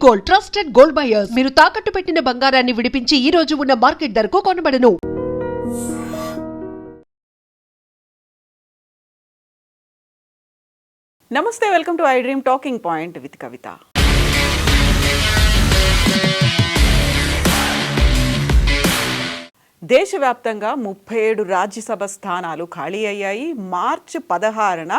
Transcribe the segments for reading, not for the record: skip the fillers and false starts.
Gold, trusted gold buyers. మీరు తాకట్టు పెట్టిన బంగారాన్ని విడిపించి ఈ రోజు ఉన్న మార్కెట్ ధరకు కొనబడును. నమస్తే, welcome to I dream talking point with Kavitha. దేశవ్యాప్తంగా 37 రాజ్యసభ స్థానాలు ఖాళీ అయ్యాయి. మార్చి 16న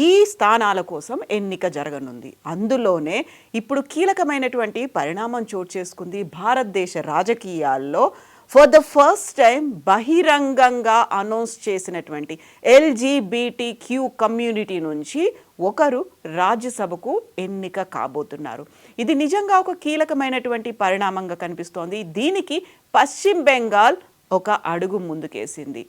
ఈ స్థానాల కోసం ఎన్నిక జరగనుంది. అందులోనే ఇప్పుడు కీలకమైనటువంటి పరిణామం చోటు చేసుకుంది. భారతదేశ రాజకీయాల్లో ఫర్ ద ఫస్ట్ టైం బహిరంగంగా అనౌన్స్ చేసినటువంటి LGBTQ కమ్యూనిటీ నుంచి ఒకరు రాజ్యసభకు ఎన్నిక కాబోతున్నారు. ఇది నిజంగా ఒక కీలకమైనటువంటి పరిణామంగా కనిపిస్తోంది. దీనికి పశ్చిమ బెంగాల్ ఒక అడుగు ముందుకేసింది.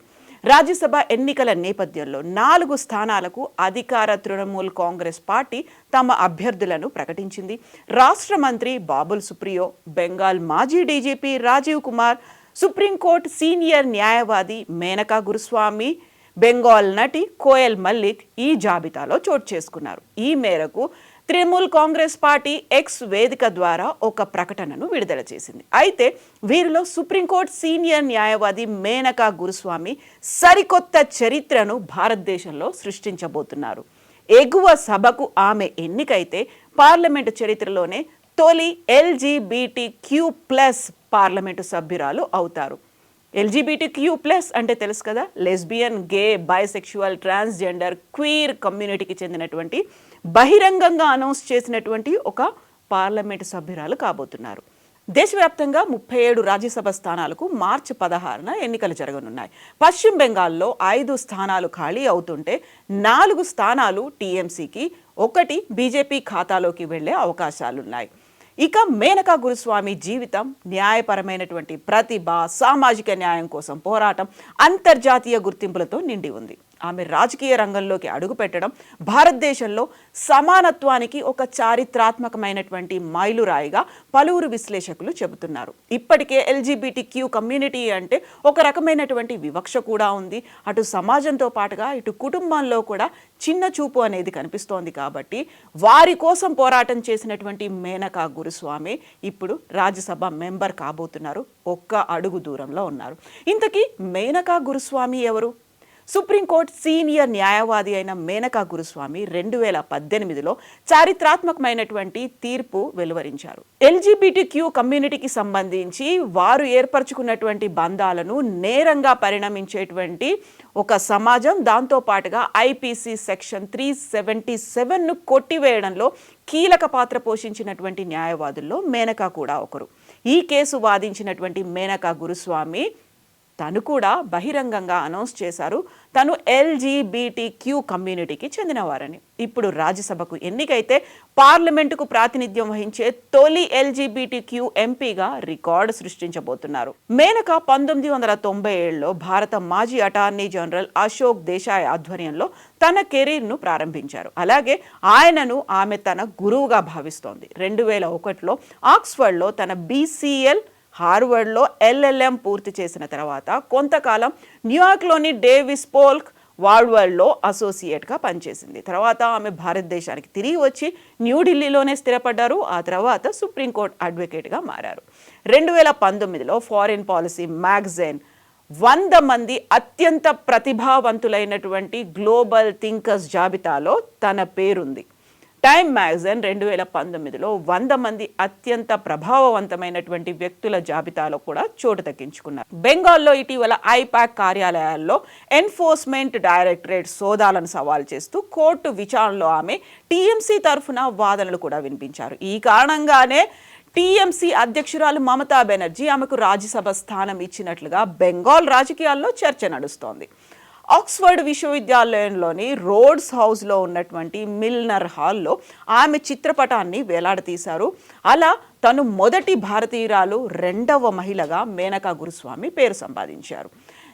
రాజ్యసభ ఎన్నికల నేపథ్యంలో 4 స్థానాలకు అధికార తృణమూల్ కాంగ్రెస్ పార్టీ తమ అభ్యర్థులను ప్రకటించింది. రాష్ట్ర మంత్రి బాబుల్ సుప్రియో, బెంగాల్ మాజీ DGP Rajiv Kumar, Supreme Court senior న్యాయవాది మేనకా గురుస్వామి, బెంగాల్ నటి కోయల్ మల్లిక్ ఈ జాబితాలో చోటు చేసుకున్నారు. ఈ మేరకు తృణమూల్ కాంగ్రెస్ పార్టీ ఎక్స్ వేదిక ద్వారా ఒక ప్రకటనను విడుదల చేసింది. అయితే వీరిలో సుప్రీంకోర్టు సీనియర్ న్యాయవాది మేనకా గురుస్వామి సరికొత్త చరిత్రను భారతదేశంలో సృష్టించబోతున్నారు. ఎగువ సభకు ఆమె ఎన్నికైతే పార్లమెంటు చరిత్రలోనే తొలి LGBTQ+ పార్లమెంటు సభ్యురాలు అవుతారు. LGBTQ+ అంటే తెలుసు కదా, లెస్బియన్, గే, బైసెక్షువల్, ట్రాన్స్జెండర్, క్వీర్ కమ్యూనిటీకి చెందినటువంటి బహిరంగంగా అనౌన్స్ చేసినటువంటి ఒక పార్లమెంటు సభ్యురాలు కాబోతున్నారు. దేశవ్యాప్తంగా 37 రాజ్యసభ స్థానాలకు మార్చి 16న ఎన్నికలు జరగనున్నాయి. పశ్చిమ బెంగాల్లో 5 స్థానాలు ఖాళీ అవుతుంటే 4 స్థానాలు TMCకి, 1 బీజేపీ ఖాతాలోకి వెళ్లే అవకాశాలున్నాయి. ఇక మేనకా గురుస్వామి జీవితం న్యాయపరమైనటువంటి ప్రతిభ, సామాజిక న్యాయం కోసం పోరాటం, అంతర్జాతీయ గుర్తింపులతో నిండి ఉంది. ఆమె రాజకీయ రంగంలోకి అడుగుపెట్టడం భారతదేశంలో సమానత్వానికి ఒక చారిత్రాత్మకమైనటువంటి మైలురాయిగా పలువురు విశ్లేషకులు చెబుతున్నారు. ఇప్పటికే LGBTQ కమ్యూనిటీ అంటే ఒక రకమైనటువంటి వివక్ష కూడా ఉంది. అటు సమాజంతో పాటుగా ఇటు కుటుంబంలో కూడా చిన్న చూపు అనేది కనిపిస్తోంది. కాబట్టి వారి కోసం పోరాటం చేసినటువంటి మేనకా గురుస్వామి ఇప్పుడు రాజ్యసభ మెంబర్ కాబోతున్నారు. ఒక్క అడుగు దూరంలో ఉన్నారు. ఇంతకీ మేనకా గురుస్వామి ఎవరు? సుప్రీంకోర్టు సీనియర్ న్యాయవాది అయిన మేనకా గురుస్వామి 2018లో చారిత్రాత్మకమైనటువంటి తీర్పు వెలువరించారు. LGBTQ కమ్యూనిటీకి సంబంధించి వారు ఏర్పరచుకున్నటువంటి బంధాలను నేరంగా పరిణమించేటువంటి ఒక సమాజం, దాంతోపాటుగా IPC సెక్షన్ 377ను కొట్టివేయడంలో కీలక పాత్ర పోషించినటువంటి న్యాయవాదుల్లో మేనకా కూడా ఒకరు. ఈ కేసు వాదించినటువంటి మేనకా గురుస్వామి తను కూడా బహిరంగంగా అనౌన్స్ చేశారు తను LGBTQ కమ్యూనిటీకి చెందినవారని. ఇప్పుడు రాజ్యసభకు ఎన్నికైతే పార్లమెంటుకు ప్రాతినిధ్యం వహించే తొలి LGBTQ ఎంపీగా రికార్డు సృష్టించబోతున్నారు. మేనకా 1997లో భారత మాజీ అటార్నీ జనరల్ అశోక్ దేశాయ్ ఆధ్వర్యంలో తన కెరీర్ను ప్రారంభించారు. అలాగే ఆయనను ఆమె తన గురువుగా భావిస్తోంది. 2001లో ఆక్స్ఫర్డ్లో తన BCL, హార్వర్డ్లో LLM పూర్తి చేసిన తర్వాత కొంతకాలం న్యూయార్క్లోని డేవిస్ పోల్క్ వాల్వర్డ్లో అసోసియేట్గా పనిచేసింది. తర్వాత ఆమె భారతదేశానికి తిరిగి వచ్చి న్యూఢిల్లీలోనే స్థిరపడ్డారు. ఆ తర్వాత సుప్రీంకోర్టు అడ్వకేట్గా మారారు. 2019లో ఫారిన్ పాలసీ మ్యాగజైన్ 100 మంది అత్యంత ప్రతిభావంతులైనటువంటి గ్లోబల్ థింకర్స్ జాబితాలో తన పేరుంది. టైమ్ మ్యాగజైన్ 2019లో 100 మంది అత్యంత ప్రభావవంతమైనటువంటి వ్యక్తుల జాబితాలో కూడా చోటు దక్కించుకున్నారు. బెంగాల్లో ఇటీవల IPAC కార్యాలయాల్లో ఎన్ఫోర్స్మెంట్ డైరెక్టరేట్ సోదాలను సవాల్ చేస్తూ కోర్టు విచారణలో ఆమె TMC తరఫున వాదనలు కూడా వినిపించారు. ఈ కారణంగానే TMC అధ్యక్షురాలు మమతా బెనర్జీ ఆమెకు రాజ్యసభ స్థానం ఇచ్చినట్లుగా బెంగాల్ రాజకీయాల్లో చర్చ నడుస్తోంది. ఆక్స్ఫర్డ్ విశ్వవిద్యాలయంలోని రోడ్స్ హౌస్లో ఉన్నటువంటి మిల్నర్ హాల్లో ఆమె చిత్రపటాన్ని వేలాడతీశారు. అలా తను మొదటి భారతీయురాలు, 2వ మహిళగా మేనకా గురుస్వామి పేరు సంపాదించారు.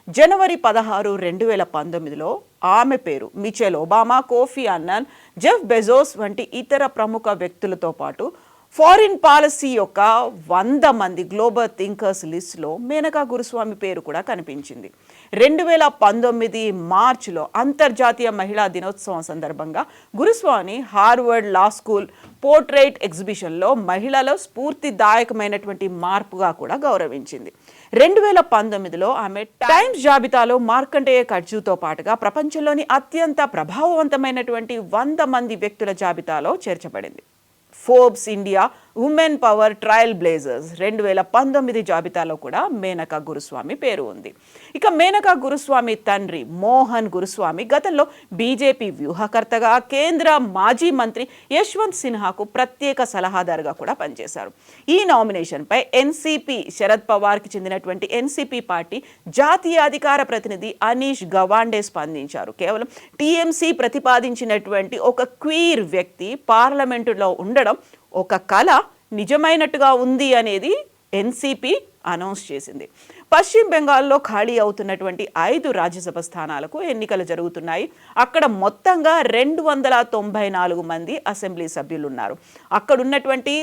జనవరి 16, 2019లో ఆమె పేరు Michelle Obama, Kofi Annan, Jeff Bezos వంటి ఇతర ప్రముఖ వ్యక్తులతో పాటు ఫారిన్ పాలసీ యొక్క 100 మంది గ్లోబల్ థింకర్స్ లిస్టులో మేనకా గురుస్వామి పేరు కూడా కనిపించింది. 2019 మార్చిలో అంతర్జాతీయ మహిళా దినోత్సవం సందర్భంగా గురుస్వామి హార్వర్డ్ లా స్కూల్ పోర్ట్రైట్ ఎగ్జిబిషన్లో మహిళలో స్ఫూర్తిదాయకమైనటువంటి మార్పుగా కూడా గౌరవించింది. 2019లో ఆమె టైమ్స్ జాబితాలో మార్కండేయ కట్జూతో పాటుగా ప్రపంచంలోని అత్యంత ప్రభావవంతమైనటువంటి 100 మంది వ్యక్తుల జాబితాలో చేర్చబడింది. Forbes India women power trail blazers 2019 జాబితాలో కూడా మేనకా గురుస్వామి పేరు ఉంది. ఇక మేనకా గురుస్వామి తండ్రి మోహన్ గురుస్వామి గతంలో బీజేపీ వ్యూహకర్తగా, కేంద్ర మాజీ మంత్రి యశ్వంత్ సిన్హాకు ప్రత్యేక సలహాదారుగా కూడా పనిచేశారు. ఈ నామినేషన్పై ఎన్సీపీ శరద్ పవార్కి చెందినటువంటి ఎన్సీపీ పార్టీ జాతీయ అధికార ప్రతినిధి అనీష్ గవాండే స్పందించారు. కేవలం టీఎంసీ ప్రతిపాదించినటువంటి ఒక క్వీర్ వ్యక్తి పార్లమెంటులో ఉండడం ఒక కళ నిజమైనట్టుగా ఉంది అనేది ఎన్సీపీ అనౌన్స్ చేసింది. పశ్చిమ బెంగాల్లో ఖాళీ అవుతున్నటువంటి 5 రాజ్యసభ స్థానాలకు ఎన్నికలు జరుగుతున్నాయి. అక్కడ మొత్తంగా 294 మంది అసెంబ్లీ సభ్యులు ఉన్నారు. అక్కడున్నటువంటి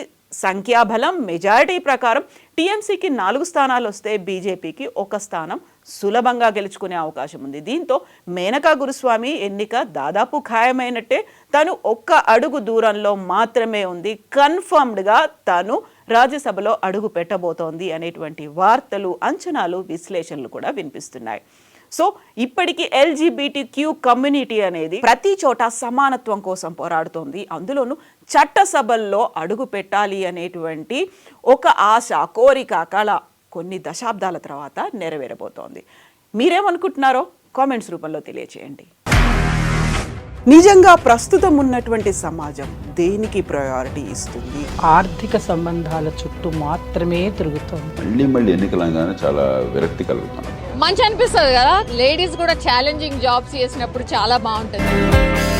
సంఖ్యాబలం మెజారిటీ ప్రకారం టీఎంసీకి 4 స్థానాలు వస్తే బీజేపీకి 1 స్థానం సులభంగా గెలుచుకునే అవకాశం ఉంది. దీంతో మేనకా గురుస్వామి ఎన్నిక దాదాపు ఖాయమైనట్టే. తను 1 అడుగు దూరంలో మాత్రమే ఉంది. కన్ఫర్మ్డ్గా తను రాజ్యసభలో అడుగు పెట్టబోతోంది అనేటువంటి వార్తలు, అంచనాలు, విశ్లేషణలు కూడా వినిపిస్తున్నాయి. సో ఇప్పటికీ LGBTQ కమ్యూనిటీ అనేది ప్రతి చోట సమానత్వం కోసం పోరాడుతోంది. అందులోనూ చట్టసభల్లో అడుగు పెట్టాలి అనేటువంటి ఒక ఆశ, కోరిక, కళ కొన్ని దశాబ్దాల తర్వాత నెరవేరబోతోంది. మీరేమనుకుంటున్నారో కామెంట్స్ రూపంలో తెలియచేయండి. నిజంగా ప్రస్తుతం ఉన్నటువంటి సమాజం దేనికి ప్రయారిటీ ఇస్తుంది? ఆర్థిక సంబంధాల చుట్టూ మాత్రమే తిరుగుతుంది. మళ్ళీ ఎన్నికలంగానే చాలా విరక్తి కలుగుతున్నాం. మంచి అనిపిస్తుంది కదా, లేడీస్ కూడా ఛాలెంజింగ్ జాబ్స్ చేసినప్పుడు చాలా బాగుంటుంది.